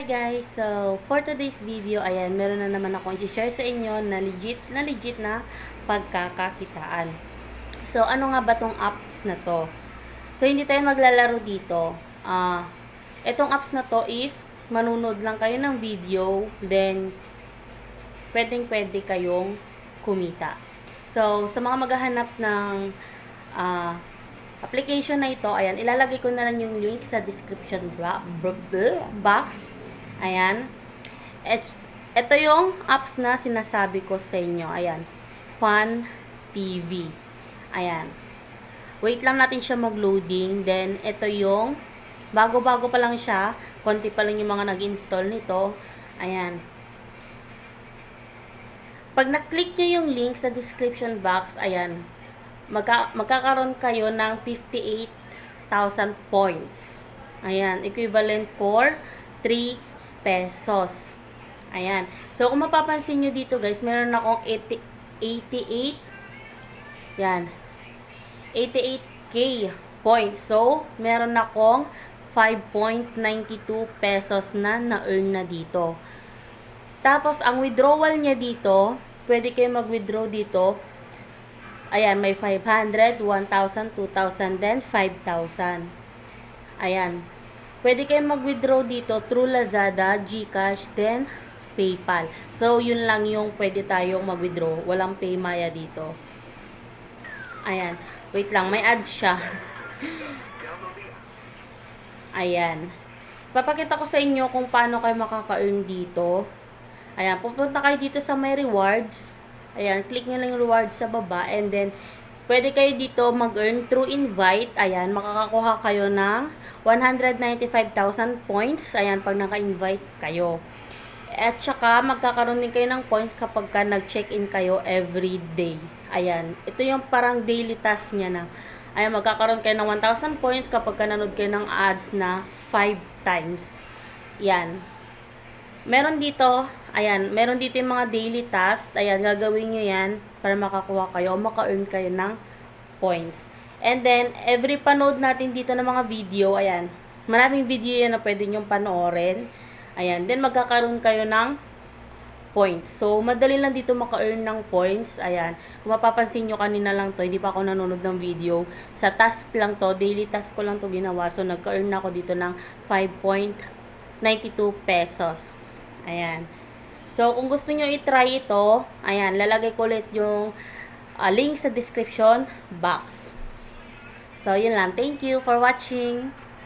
Hi guys! So, for today's video, ayan, meron na naman akong i-share sa inyo na legit na pagkakakitaan. So, ano nga ba tong apps na to? So, hindi tayo maglalaro dito. Itong apps na to is, manunod lang kayo ng video, then, pwedeng-pwede kayong kumita. So, sa mga maghahanap ng application na ito, ayan, ilalagay ko na lang yung link sa description box. Ayan. Ito yung apps na sinasabi ko sa inyo. Ayan. Fun TV. Ayan. Wait lang natin siya mag-loading. Then, ito yung bago-bago pa lang siya. Konti pa lang yung mga nag-install nito. Ayan. Pag na-click nyo yung link sa description box, ayan, magkakaroon kayo ng 58,000 points. Ayan, equivalent for 3 pesos. Ayan. So, kung mapapansin nyo dito, guys, meron akong 88, yan, 88k points. So, meron akong 5.92 pesos na na-earn na dito. Tapos, ang withdrawal niya dito, pwede kayo mag-withdraw dito. Ayan, may 500, 1,000, 2,000, then 5,000. Ayan. Pwede kayong mag-withdraw dito through Lazada, GCash, then PayPal. So, yun lang yung pwede tayong mag-withdraw. Walang Paymaya dito. Ayan. Wait lang, may ads siya. Ayan. Papakita ko sa inyo kung paano kayo makaka-earn dito. Ayan, pupunta kayo dito sa may rewards. Ayan, click nyo lang yung rewards sa baba. And then, pwede kayo dito mag-earn through invite. Ayan, makakakuha kayo ng 195,000 points. Ayan, pag naka-invite kayo. At saka, magkakaroon din kayo ng points kapag ka nag-check-in kayo every day. Ayan, ito yung parang daily task niya na. Ayan, magkakaroon kayo ng 1,000 points kapag ka nanood kayo ng ads na 5 times. Yan. Meron dito, ayan, meron dito yung mga daily tasks. Ayan, gagawin nyo yan para makakuha kayo o maka-earn kayo ng points. And then, every panood natin dito ng mga video, ayan, maraming video yan na pwede nyong panoorin. Ayan, then magkakaroon kayo ng points. So, madali lang dito maka-earn ng points. Ayan, kung mapapansin nyo kanina lang to, hindi pa ako nanonood ng video. Sa task lang to, daily task ko lang to ginawa. So, nagka-earn ako dito ng 5.92 pesos. Ayan. So, kung gusto nyo i-try ito, ayan, lalagay ko ulit yung link sa description box. So, yun lang. Thank you for watching.